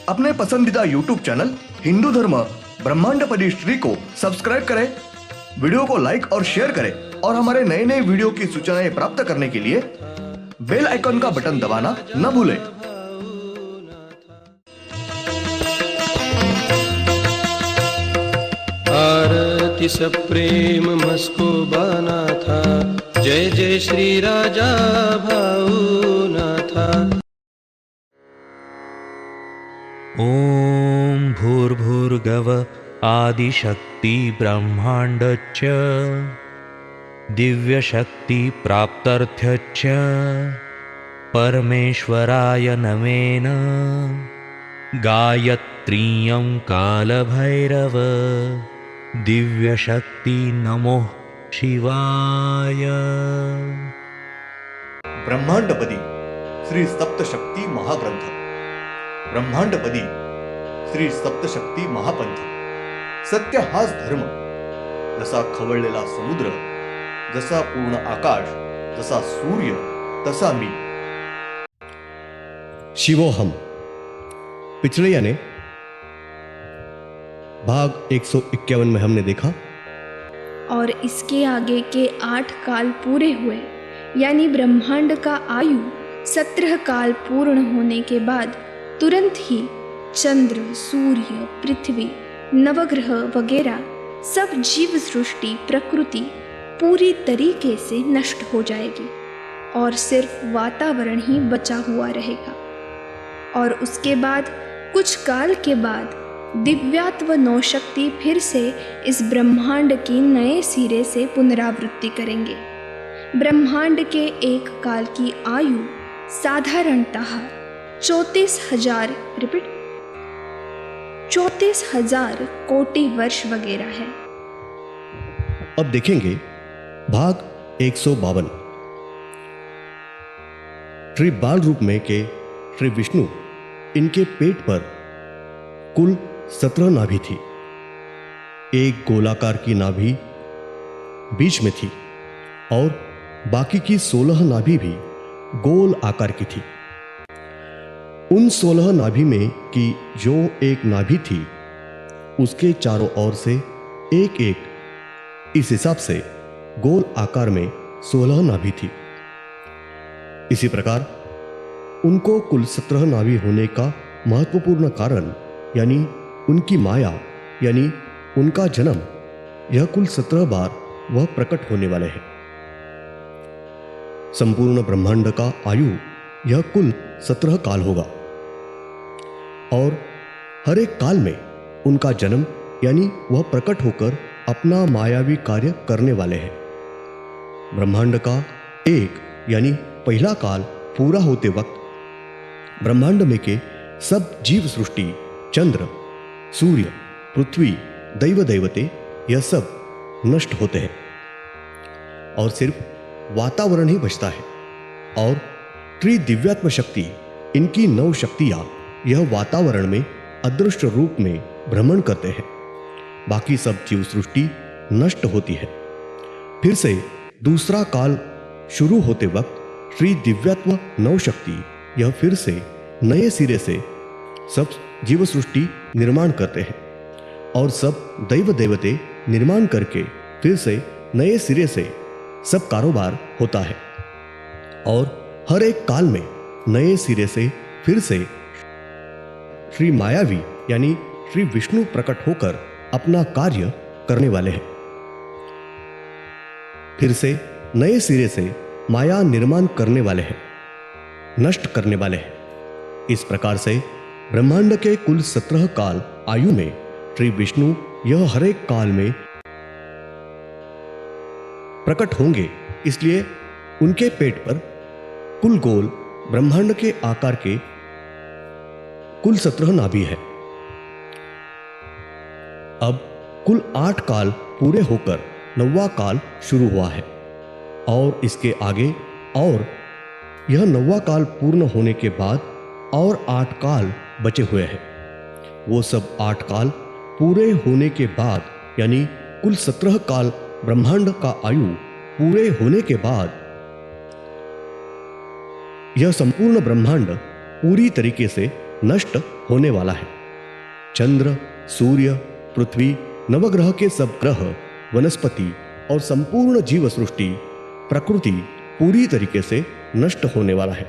अपने पसंदीदा YouTube channel Hindu धर्म ब्रह्मांडपदी श्री को सब्सक्राइब करें, वीडियो को लाइक और शेयर करें और हमारे नए नए वीडियो की सूचनाएं प्राप्त करने के लिए बेल आइकन का बटन दबाना न भूलें। आरती सप्रेम मस्को बाना था, जय जय श्री राजा भाऊनाथा। ॐ भूर्भुर्गव आदिशक्ति ब्रह्माण्डच्च दिव्यशक्ति प्राप्त्यर्थच्च परमेश्वराय नमेन गायत्रीयं कालभैरव दिव्यशक्ति नमो शिवाय। ब्रह्मांडपदी श्री सप्तशक्ती महाग्रंथ, ब्रह्मांडपदी श्री सप्तशक्ती महापंथ। सत्य हाच धर्म, जसा खवळलेला समुद्र, जसा पूर्ण आकाश, जसा सूर्य, तसा मी। शिवोहम। पिछले यानी भाग 151 में हमने देखा और इसके आगे के 8 काल पूरे हुए, यानी ब्रह्मांड का आयु 17 काल पूर्ण होने के बाद तुरंत ही चंद्र, सूर्य, पृथ्वी, नवग्रह वगैरह सब जीव सृष्टि प्रकृति पूरी तरीके से नष्ट हो जाएगी और सिर्फ वातावरण ही बचा हुआ रहेगा। और उसके बाद कुछ काल के बाद दिव्यात्व नौशक्ति फिर से इस ब्रह्मांड की नए सिरे से पुनरावृत्ति करेंगे। ब्रह्मांड के एक काल की आयु साधारणतः 34,000 कोटि वर्ष वगैरह है। अब देखेंगे भाग 152। श्री बाल रूप में के श्री विष्णु, इनके पेट पर कुल 17 नाभि थी। एक गोलाकार की नाभि बीच में थी और बाकी की 16 नाभि भी गोल आकार की थी। उन 16 नाभि में की जो एक नाभि थी, उसके चारों ओर से एक एक इस हिसाब से गोल आकार में 16 नाभि थी। इसी प्रकार उनको कुल 17 नाभि होने का महत्वपूर्ण कारण यानी उनकी माया यानी उनका जन्म, यह कुल 17 बार वह प्रकट होने वाले हैं। संपूर्ण ब्रह्मांड का आयु यह कुल 17 काल होगा और हर एक काल में उनका जन्म यानी वह प्रकट होकर अपना मायावी कार्य करने वाले हैं। ब्रह्मांड का एक यानी पहला काल पूरा होते वक्त ब्रह्मांड में के सब जीव सृष्टि, चंद्र, सूर्य, पृथ्वी, दैव दैवते, यह सब नष्ट होते हैं और सिर्फ वातावरण ही बचता है। और त्रिदिव्यात्म शक्ति, इनकी 9 शक्तियां यह वातावरण में अदृश्य रूप में भ्रमण करते हैं। बाकी सब जीव सृष्टि नष्ट होती है। फिर से दूसरा काल शुरू होते वक्त श्री दिव्यात्म 9 शक्ति यह फिर से नए सिरे से सब जीव सृष्टि निर्माण करते हैं और सब दैव देवते निर्माण करके फिर से नए सिरे से सब कारोबार होता है। और हर एक काल में नए सिरे से फिर से श्री मायावी यानी श्री विष्णु प्रकट होकर अपना कार्य करने वाले हैं। फिर से नए सिरे से माया निर्माण करने वाले हैं, नष्ट करने वाले हैं। इस प्रकार से ब्रह्मांड के कुल 17 काल आयु में श्री विष्णु यह हर एक काल में प्रकट होंगे। इसलिए उनके पेट पर कुल गोल ब्रह्मांड के आकार के कुल 17 नाभि है। अब कुल 8 काल पूरे होकर 9वां काल शुरू हुआ है और इसके आगे और यह 9वां काल पूर्ण होने के बाद और 8 काल बचे हुए हैं। वो सब 8 काल पूरे होने के बाद यानी कुल 17 काल ब्रह्मांड का आयु पूरे होने के बाद यह संपूर्ण ब्रह्मांड पूरी तरीके से नष्ट होने वाला है। चंद्र, सूर्य, पृथ्वी, नवग्रह के सब ग्रह, वनस्पति और संपूर्ण जीव सृष्टि, प्रकृति पूरी तरीके से नष्ट होने वाला है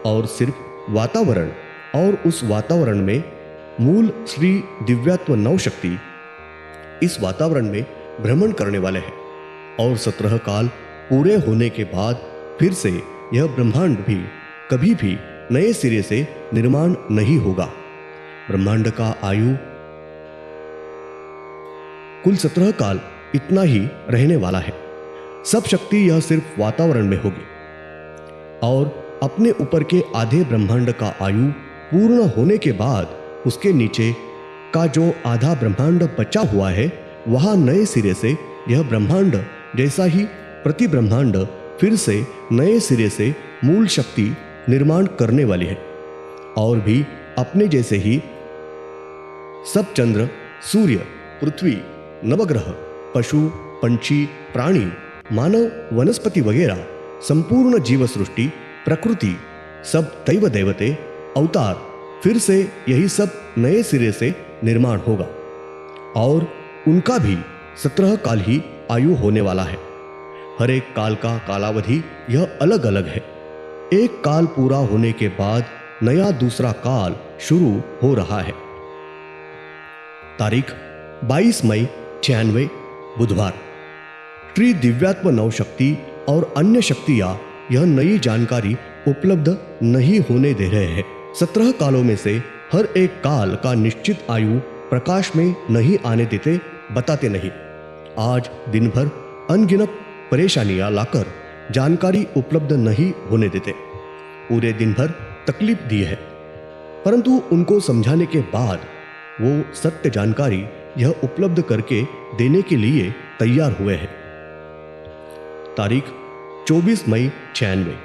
और सिर्फ वातावरण और उस वातावरण में मूल श्री दिव्यात्व नव शक्ति इस वातावरण में भ्रमण करने वाले हैं। और 17 काल पूरे होने के बाद फिर से यह ब्रह्मांड भी कभी भी नए सिरे से निर्माण नहीं होगा। ब्रह्मांड का आयु कुल 17 काल इतना ही रहने वाला है। सब शक्ति यह सिर्फ वातावरण में होगी और अपने ऊपर के आधे ब्रह्मांड का आयु पूर्ण होने के बाद उसके नीचे का जो आधा ब्रह्मांड बचा हुआ है वहां नए सिरे से यह ब्रह्मांड जैसा ही प्रति ब्रह्मांड फिर से नए सिरे से मूल शक्ति निर्माण करने वाली है। और भी अपने जैसे ही सब चंद्र, सूर्य, पृथ्वी, नवग्रह, पशु, पंछी, प्राणी, मानव, वनस्पति वगैरह संपूर्ण जीव सृष्टि, प्रकृति, सब दैव देवते, अवतार फिर से यही सब नए सिरे से निर्माण होगा और उनका भी 17 काल ही आयु होने वाला है। हर एक काल का कालावधि यह अलग अलग है। एक काल पूरा होने के बाद नया दूसरा काल शुरू हो रहा है। तारीख 22 मई 96 बुधवार। श्री दिव्यात्म नव शक्ति और अन्य शक्तियां यह नई जानकारी उपलब्ध नहीं होने दे रहे हैं। 17 कालों में से हर एक काल का निश्चित आयु प्रकाश में नहीं आने देते, बताते नहीं। आज दिन भर अनगिनत परेशानियां लाकर जानकारी उपलब्ध नहीं होने देते। पूरे दिन भर तकलीफ दी है, परंतु उनको समझाने के बाद वो सत्य जानकारी यह उपलब्ध करके देने के लिए तैयार हुए हैं। तारीख 24 मई 96।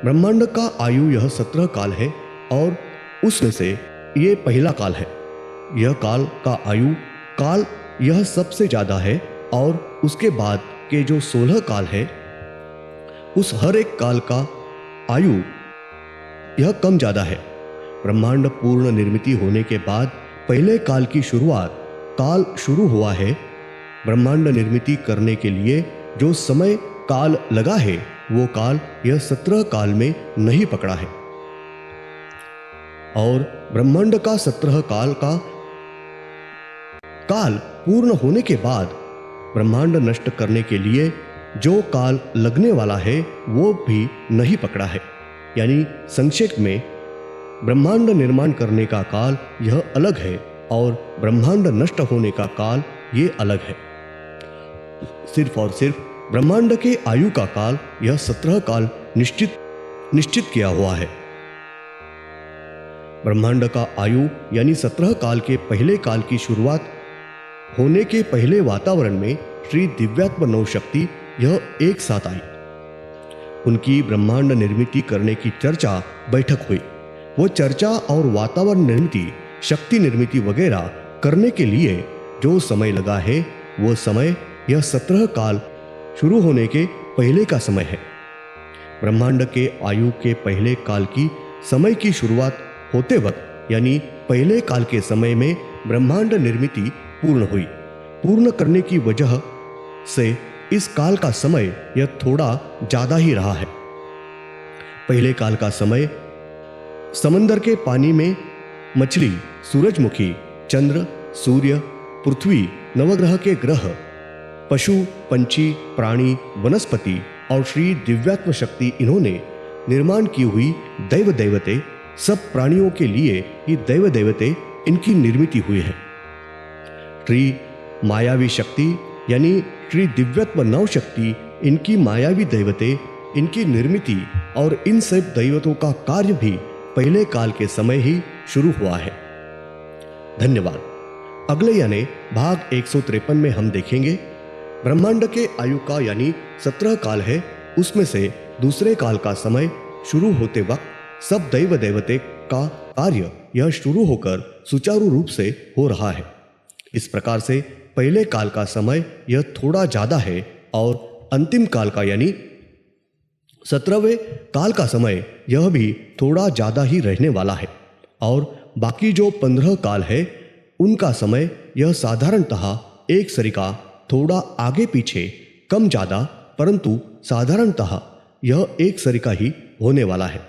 ब्रह्मांड का आयु यह 17 काल है और उसमें से ये पहला काल है। यह काल का आयु काल यह सबसे ज्यादा है और उसके बाद के जो 16 काल है उस हर एक काल का आयु यह कम ज्यादा है। ब्रह्मांड पूर्ण निर्मित होने के बाद पहले काल की शुरुआत काल शुरू हुआ है। ब्रह्मांड निर्मित करने के लिए जो समय काल लगा है वो काल यह 17 काल में नहीं पकड़ा है और ब्रह्मांड का 17 काल का काल पूर्ण होने के बाद ब्रह्मांड नष्ट करने के लिए जो काल लगने वाला है वो भी नहीं पकड़ा है। यानी संक्षेप में ब्रह्मांड निर्माण करने का काल यह अलग है और ब्रह्मांड नष्ट होने का काल ये अलग है। सिर्फ और सिर्फ ब्रह्मांड के आयु का काल यह 17 काल निश्चित किया हुआ है। ब्रह्मांड का आयु यानी 17 काल के पहले काल की शुरुआत होने के पहले वातावरण में श्री दिव्यात्म नव शक्ति यह एक साथ आई। उनकी ब्रह्मांड निर्मित करने की चर्चा बैठक हुई। वो चर्चा और वातावरण निर्मित, शक्ति निर्मित वगैरह करने के लिए जो समय लगा है वो समय यह 17 काल शुरू होने के पहले का समय है। ब्रह्मांड के आयु के पहले काल की समय की शुरुआत होते वक्त यानी पहले काल के समय में ब्रह्मांड निर्मित पूर्ण हुई। पूर्ण करने की वजह से इस काल का समय यह थोड़ा ज्यादा ही रहा है। पहले काल का समय समंदर के पानी में मछली, सूरजमुखी, चंद्र, सूर्य, पृथ्वी, नवग्रह के ग्रह, पशु, पंछी, प्राणी, वनस्पति और श्री दिव्यात्म शक्ति इन्होंने निर्माण की हुई दैव देवते, सब प्राणियों के लिए ही दैव देवते इनकी निर्मित हुई है। श्री मायावी शक्ति यानी श्री दिव्यत्व नव शक्ति इनकी मायावी दैवते, इनकी निर्मिति और इन सब दैवतों का कार्य भी पहले काल के समय ही शुरू हुआ है। धन्यवाद। अगले यानी भाग 153 में हम देखेंगे ब्रह्मांड के आयु का यानी 17 काल है, उसमें से दूसरे काल का समय शुरू होते वक्त सब दैव देवते का कार्य यह शुरू होकर सुचारू रूप से हो रहा है। इस प्रकार से पहले काल का समय यह थोड़ा ज्यादा है और अंतिम काल का यानी 17वें काल का समय यह भी थोड़ा ज्यादा ही रहने वाला है और बाकी जो 15 काल है उनका समय यह साधारणतः एक सरिका थोड़ा आगे पीछे कम ज़्यादा, परंतु साधारणतः यह एक सरिका ही होने वाला है।